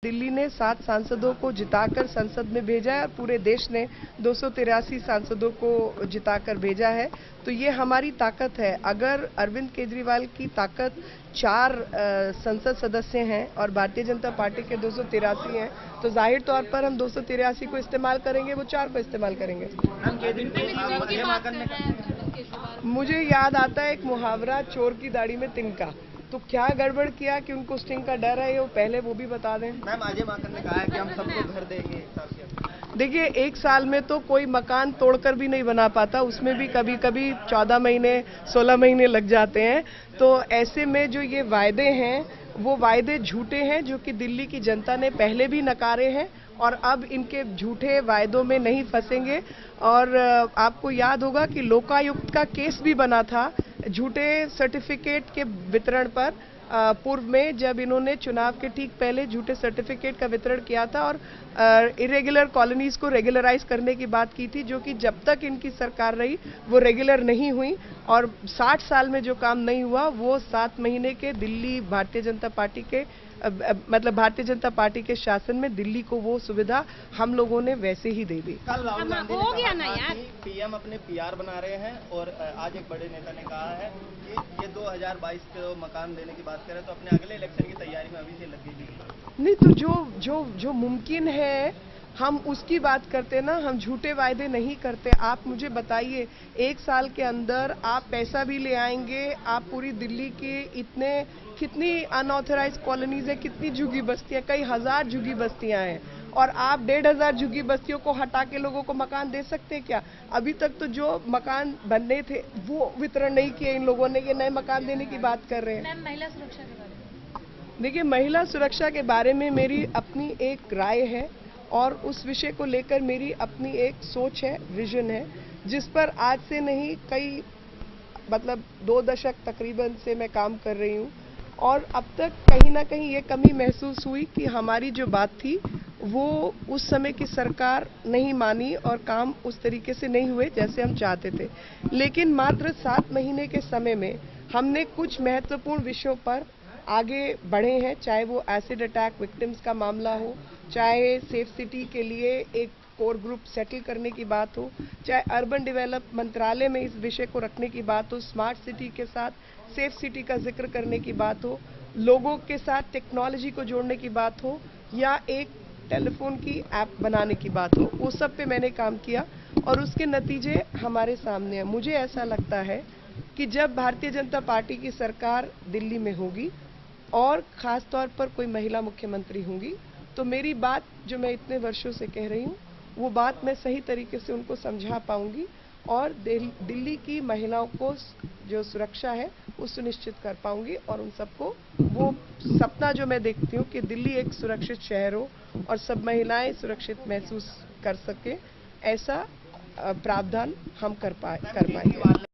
दिल्ली ने 7 सांसदों को जिताकर संसद में भेजा है और पूरे देश ने 283 सांसदों को जिताकर भेजा है। तो ये हमारी ताकत है। अगर अरविंद केजरीवाल की ताकत 4 संसद सदस्य हैं और भारतीय जनता पार्टी के 283 हैं, तो जाहिर तौर पर हम 283 को इस्तेमाल करेंगे, वो 4 को इस्तेमाल करेंगे। मुझे याद आता है एक मुहावरा, चोर की दाढ़ी में तिनका। तो क्या गड़बड़ किया कि उनको स्टिंग का डर है, वो पहले वो भी बता दें। मैम, अजय माकन ने कहा है कि हम सबको घर देंगे। देखिए, 1 साल में तो कोई मकान तोड़कर भी नहीं बना पाता, उसमें भी कभी कभी 14 महीने 16 महीने लग जाते हैं। तो ऐसे में जो ये वायदे हैं वो वायदे झूठे हैं, जो कि दिल्ली की जनता ने पहले भी नकारे हैं और अब इनके झूठे वायदों में नहीं फंसेंगे। और आपको याद होगा कि लोकायुक्त का केस भी बना था झूठे सर्टिफिकेट के वितरण पर, पूर्व में जब इन्होंने चुनाव के ठीक पहले झूठे सर्टिफिकेट का वितरण किया था और इरेगुलर कॉलोनीज को रेगुलराइज करने की बात की थी, जो कि जब तक इनकी सरकार रही वो रेगुलर नहीं हुई। और 60 साल में जो काम नहीं हुआ वो 7 महीने के दिल्ली भारतीय जनता पार्टी के मतलब भारतीय जनता पार्टी के शासन में दिल्ली को वो सुविधा हम लोगों ने वैसे ही दे दी। कल राहुल गांधी ने कहा ना यार, पीएम अपने पीआर बना रहे हैं और आज एक बड़े नेता ने कहा है कि ये 2022 को मकान देने की बात करें तो अपने अगले इलेक्शन की तैयारी में अभी से लगी हुई। नहीं तो जो मुमकिन है हम उसकी बात करते ना, हम झूठे वायदे नहीं करते। आप मुझे बताइए, 1 साल के अंदर आप पैसा भी ले आएंगे, आप पूरी दिल्ली की कितनी अनऑथराइज कॉलोनीज है, कितनी झुग्गी बस्तियां, कई हजार झुग्गी बस्तियां हैं, और आप 1,500 झुग्गी बस्तियों को हटा के लोगों को मकान दे सकते हैं क्या? अभी तक तो जो मकान बनने थे वो वितरण नहीं किए इन लोगों ने, ये नए मकान देने की बात कर रहे हैं। महिला सुरक्षा के बारे में देखिए, महिला सुरक्षा के बारे में मेरी अपनी एक राय है और उस विषय को लेकर मेरी अपनी एक सोच है, विजन है, जिस पर आज से नहीं कई 2 दशक तकरीबन से मैं काम कर रही हूँ। और अब तक कहीं ना कहीं ये कमी महसूस हुई कि हमारी जो बात थी वो उस समय की सरकार नहीं मानी और काम उस तरीके से नहीं हुए जैसे हम चाहते थे। लेकिन मात्र 7 महीने के समय में हमने कुछ महत्वपूर्ण विषयों पर आगे बढ़े हैं, चाहे वो एसिड अटैक विक्टिम्स का मामला हो, चाहे सेफ सिटी के लिए एक कोर ग्रुप सेटल करने की बात हो, चाहे अर्बन डेवलप मंत्रालय में इस विषय को रखने की बात हो, स्मार्ट सिटी के साथ सेफ सिटी का जिक्र करने की बात हो, लोगों के साथ टेक्नोलॉजी को जोड़ने की बात हो, या एक टेलीफोन की ऐप बनाने की बात हो, वो सब पे मैंने काम किया और उसके नतीजे हमारे सामने हैं। मुझे ऐसा लगता है कि जब भारतीय जनता पार्टी की सरकार दिल्ली में होगी और खास तौर पर कोई महिला मुख्यमंत्री होंगी, तो मेरी बात जो मैं इतने वर्षों से कह रही हूँ वो बात मैं सही तरीके से उनको समझा पाऊंगी और दिल्ली की महिलाओं को जो सुरक्षा है वो सुनिश्चित कर पाऊंगी और उन सबको वो सपना जो मैं देखती हूँ कि दिल्ली एक सुरक्षित शहर हो और सब महिलाएं सुरक्षित महसूस कर सके, ऐसा प्रावधान हम कर पाएंगे।